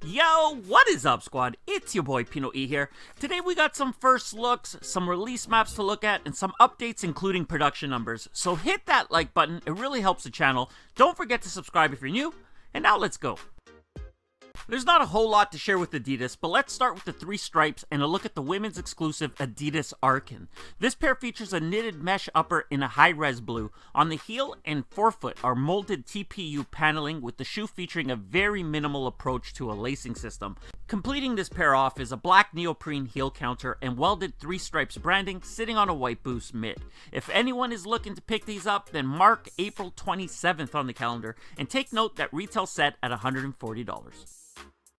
Yo, what is up, squad? It's your boy PinoE here. Today we got some first looks, some release maps to look at, and some updates including production numbers. So hit that like button, it really helps the channel. Don't forget to subscribe if you're new, and now let's go. There's not a whole lot to share with Adidas, but let's start with the three stripes and a look at the women's exclusive Adidas Arkin. This pair features a knitted mesh upper in a high-res blue. On the heel and forefoot are molded TPU paneling, with the shoe featuring a very minimal approach to a lacing system. Completing this pair off is a black neoprene heel counter and welded three stripes branding sitting on a white boost mid. If anyone is looking to pick these up, then mark April 27th on the calendar and take note that retail set at $140.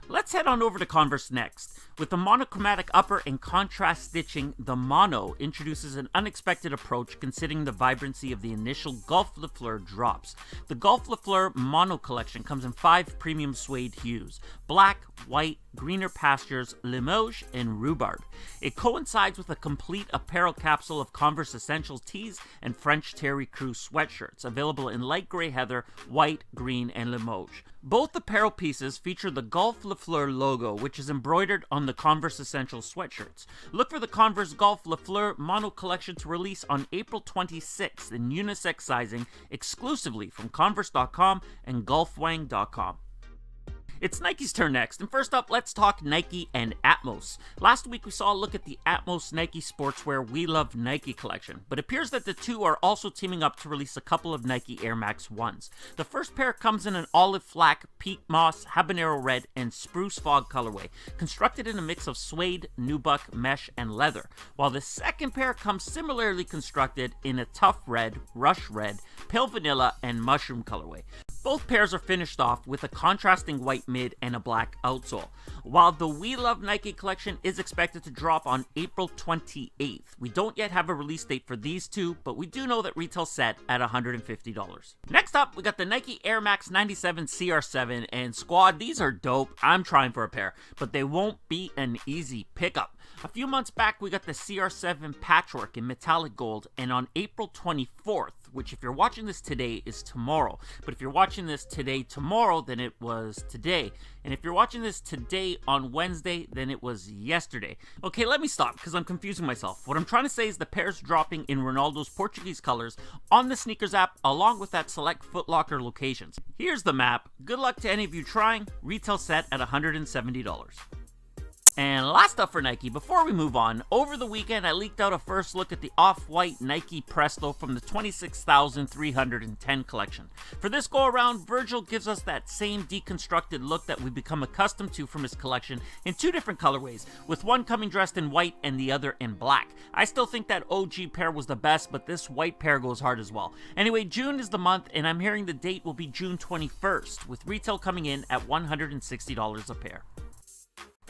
Let's head on over to Converse next. With the monochromatic upper and contrast stitching, the Mono introduces an unexpected approach considering the vibrancy of the initial Golf Le Fleur drops. The Golf Le Fleur Mono collection comes in 5 premium suede hues: black, white, greener pastures, Limoges, and rhubarb. It coincides with a complete apparel capsule of Converse Essentials tees and French Terry Crew sweatshirts, available in light gray heather, white, green, and Limoges. Both apparel pieces feature the Golf Le Fleur logo, which is embroidered on the Converse Essentials sweatshirts. Look for the Converse Golf Le Fleur Mono collection to release on April 26th in unisex sizing, exclusively from Converse.com and GolfWang.com. It's Nike's turn next, and first up, let's talk Nike and Atmos. Last week we saw a look at the Atmos Nike Sportswear We Love Nike collection, but it appears that the two are also teaming up to release a couple of Nike Air Max 1s. The first pair comes in an olive flak, peak moss, habanero red, and spruce fog colorway, constructed in a mix of suede, nubuck, mesh, and leather, while the second pair comes similarly constructed in a tough red, rush red, pale vanilla, and mushroom colorway. Both pairs are finished off with a contrasting white mid and a black outsole. While the We Love Nike collection is expected to drop on April 28th, we don't yet have a release date for these two, but we do know that retail set at $150. Next up, we got the Nike Air Max 97 CR7, and squad, these are dope. I'm trying for a pair, but they won't be an easy pickup. A few months back, we got the CR7 Patchwork in metallic gold, and on April 24th, which if you're watching this today is tomorrow, but if you're watching this today tomorrow, then it was today. And if you're watching this today on Wednesday, then it was yesterday. Okay, let me stop because I'm confusing myself. What I'm trying to say is the pair's dropping in Ronaldo's Portuguese colors on the sneakers app, along with at select Foot Locker locations. Here's the map. Good luck to any of you trying. Retail set at $170. And last up for Nike, before we move on, over the weekend I leaked out a first look at the off-white Nike Presto from the 26,310 collection. For this go-around, Virgil gives us that same deconstructed look that we've become accustomed to from his collection in two different colorways, with one coming dressed in white and the other in black. I still think that OG pair was the best, but this white pair goes hard as well. Anyway, June is the month, and I'm hearing the date will be June 21st, with retail coming in at $160 a pair.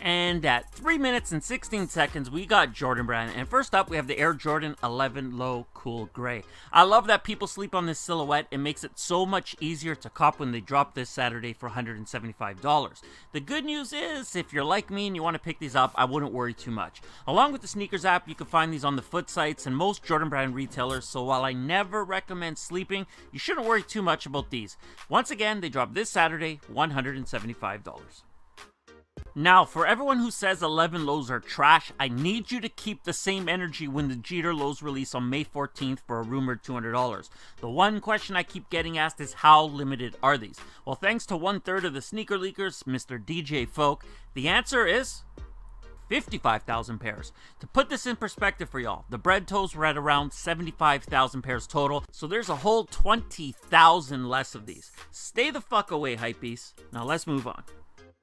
And at 3 minutes and 16 seconds, we got Jordan Brand. And first up, we have the Air Jordan 11 Low Cool Gray. I love that people sleep on this silhouette. It makes it so much easier to cop when they drop this Saturday for $175. The good news is, if you're like me and you want to pick these up, I wouldn't worry too much. Along with the sneakers app, you can find these on the foot sites and most Jordan Brand retailers. So while I never recommend sleeping, you shouldn't worry too much about these. Once again, they drop this Saturday, $175. Now, for everyone who says 11 lows are trash, I need you to keep the same energy when the Jeter lows release on May 14th for a rumored $200. The one question I keep getting asked is how limited are these? Well, thanks to 1/3 of the sneaker leakers, Mr. DJ Folk, the answer is 55,000 pairs. To put this in perspective for y'all, the bread toes were at around 75,000 pairs total, so there's a whole 20,000 less of these. Stay the fuck away, hypebeast. Now let's move on.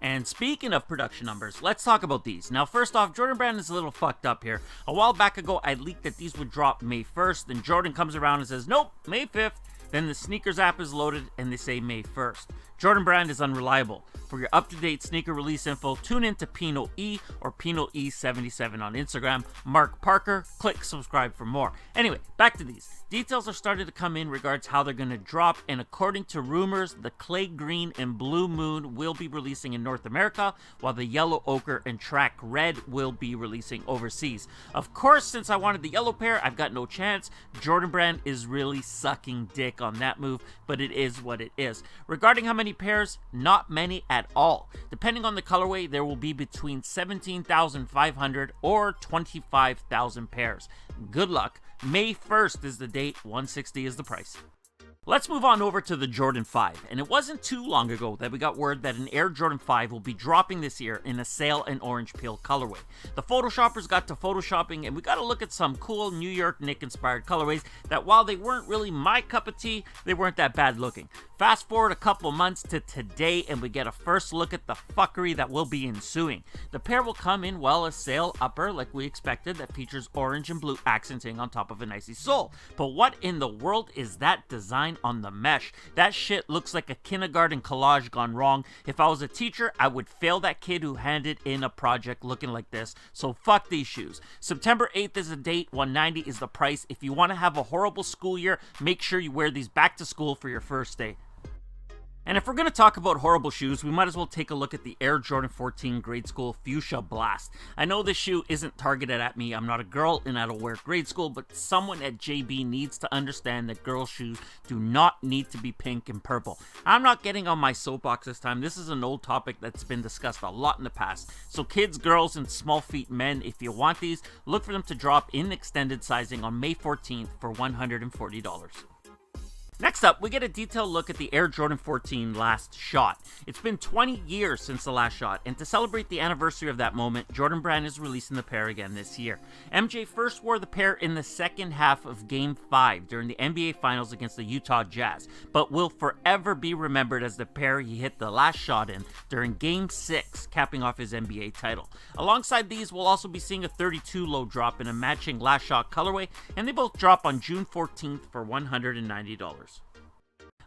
And speaking of production numbers, let's talk about these. Now, first off, Jordan Brand is a little fucked up here. A while back ago, I leaked that these would drop May 1st, then Jordan comes around and says, nope, May 5th. Then the sneakers app is loaded and they say May 1st. Jordan Brand is unreliable. For your up-to-date sneaker release info, tune in to PinoE or PinoE77 on Instagram. Mark Parker, click subscribe for more. Anyway, back to these. Details are starting to come in regards how they're going to drop, and according to rumors, the clay green and blue moon will be releasing in North America, while the yellow ochre and track red will be releasing overseas. Of course, since I wanted the yellow pair, I've got no chance. Jordan Brand is really sucking dick on that move, but it is what it is. Regarding how many many pairs? Not many at all. Depending on the colorway, there will be between 17,500 or 25,000 pairs. Good luck. May 1st is the date, $160 is the price. Let's move on over to the Jordan 5, and it wasn't too long ago that we got word that an Air Jordan 5 will be dropping this year in a sail and orange peel colorway. The Photoshoppers got to photoshopping, and we got to look at some cool New York Knicks inspired colorways that, while they weren't really my cup of tea, they weren't that bad looking. Fast forward a couple months to today, and we get a first look at the fuckery that will be ensuing. The pair will come in, well, a sail upper like we expected that features orange and blue accenting on top of an icy sole. But what in the world is that design on the mesh? That shit looks like a kindergarten collage gone wrong. If I was a teacher, I would fail that kid who handed in a project looking like this. So fuck these shoes. September 8th is the date, $190 is the price. If you want to have a horrible school year, make sure you wear these back to school for your first day. And if we're going to talk about horrible shoes, we might as well take a look at the Air Jordan 14 Grade School Fuchsia Blast. I know this shoe isn't targeted at me. I'm not a girl and I don't wear grade school, but someone at JB needs to understand that girls' shoes do not need to be pink and purple. I'm not getting on my soapbox this time. This is an old topic that's been discussed a lot in the past. So kids, girls, and small feet men, if you want these, look for them to drop in extended sizing on May 14th for $140. Next up, we get a detailed look at the Air Jordan 14 Last Shot. It's been 20 years since the last shot, and to celebrate the anniversary of that moment, Jordan Brand is releasing the pair again this year. MJ first wore the pair in the second half of Game 5 during the NBA Finals against the Utah Jazz, but will forever be remembered as the pair he hit the last shot in during Game 6, capping off his NBA title. Alongside these, we'll also be seeing a 32 low drop in a matching last shot colorway, and they both drop on June 14th for $190.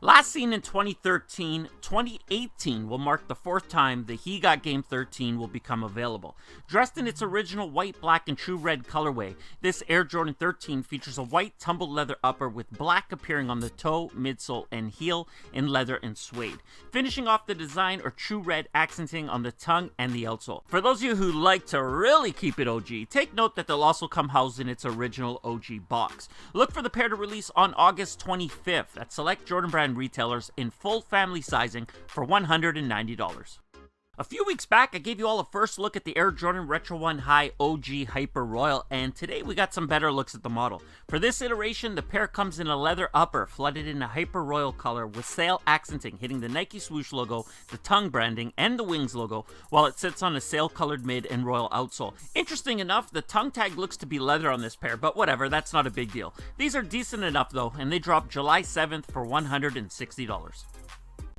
Last seen in 2013, 2018 will mark the fourth time the He Got Game 13 will become available. Dressed in its original white, black, and true red colorway, this Air Jordan 13 features a white tumbled leather upper with black appearing on the toe, midsole, and heel in leather and suede. Finishing off the design are true red accenting on the tongue and the outsole. For those of you who like to really keep it OG, take note that they'll also come housed in its original OG box. Look for the pair to release on August 25th at select Jordan Brand retailers in full family sizing for $190. A few weeks back, I gave you all a first look at the Air Jordan Retro 1 High OG Hyper Royal, and today we got some better looks at the model. For this iteration, the pair comes in a leather upper flooded in a Hyper Royal color with sail accenting hitting the Nike swoosh logo, the tongue branding, and the wings logo, while it sits on a sail colored mid and royal outsole. Interesting enough, the tongue tag looks to be leather on this pair, but whatever, that's not a big deal. These are decent enough though, and they drop July 7th for $160.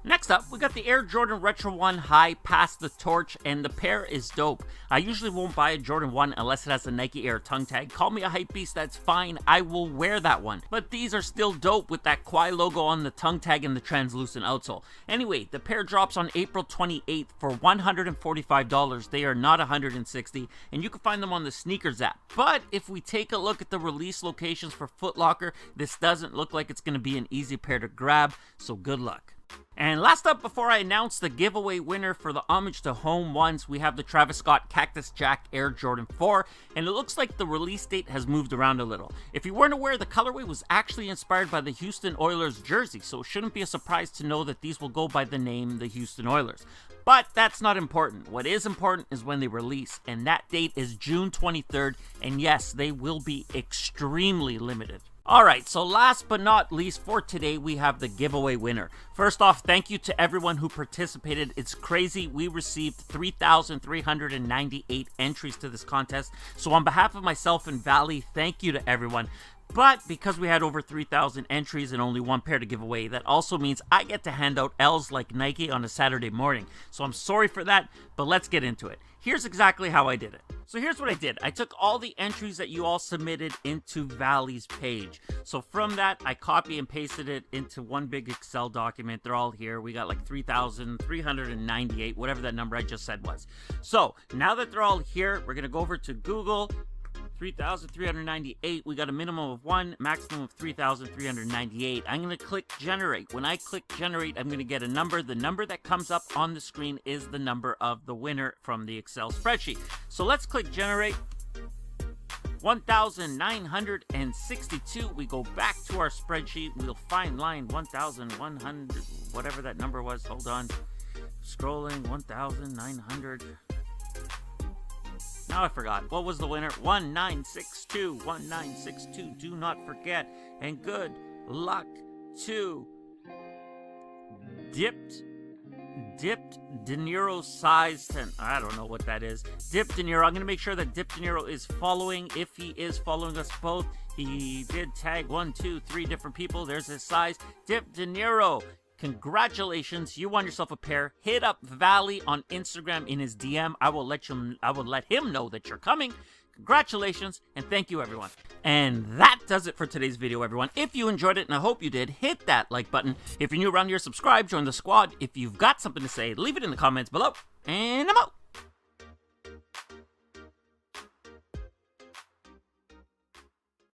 Next up, we got the Air Jordan Retro 1 High Pass the Torch, and the pair is dope. I usually won't buy a Jordan 1 unless it has a Nike Air tongue tag. Call me a hype beast, that's fine, I will wear that one. But these are still dope with that Kwai logo on the tongue tag and the translucent outsole. Anyway, the pair drops on April 28th for $145. They are not $160, and you can find them on the Sneakers app. But if we take a look at the release locations for Foot Locker, this doesn't look like it's going to be an easy pair to grab, so good luck. And last up, before I announce the giveaway winner for the Homage to Home ones, we have the Travis Scott Cactus Jack Air Jordan 4, and it looks like the release date has moved around a little. If you weren't aware, the colorway was actually inspired by the Houston Oilers jersey, so it shouldn't be a surprise to know that these will go by the name the Houston Oilers. But that's not important. What is important is when they release, and that date is June 23rd, and yes, they will be extremely limited. Alright, so last but not least for today, we have the giveaway winner. First off, thank you to everyone who participated. It's crazy. We received 3,398 entries to this contest. So on behalf of myself and Valley, thank you to everyone. But because we had over 3,000 entries and only one pair to give away, that also means I get to hand out L's like Nike on a Saturday morning. So I'm sorry for that, but let's get into it. Here's exactly how I did it. So here's what I did. I took all the entries that you all submitted into Valley's page. So from that, I copy and pasted it into one big Excel document. They're all here. We got like 3,398, whatever that number I just said was. So now that they're all here, we're going to go over to Google. 3,398. We got a minimum of 1, maximum of 3,398. I'm going to click generate. When I click generate, I'm going to get a number. The number that comes up on the screen is the number of the winner from the Excel spreadsheet. So let's click generate. 1,962. We go back to our spreadsheet. We'll find line 1,100, whatever that number was. Hold on. Scrolling, 1,900. Now I forgot. What was the winner? 1962. 1962. Do not forget. And good luck to Dipped De Niro size 10. I don't know what that is. Dipped De Niro. I'm going to make sure that Dipped De Niro is following. If he is following us both, he did tag 1, 2, 3 different people. There's his size. Dipped De Niro. Congratulations, you won yourself a pair. Hit up Valley on Instagram in his DM. I will let him know that you're coming. Congratulations, and thank you, everyone. And that does it for today's video, everyone. If you enjoyed it, and I hope you did, hit that like button. If you're new around here, subscribe, join the squad. If you've got something to say, leave it in the comments below. And I'm out.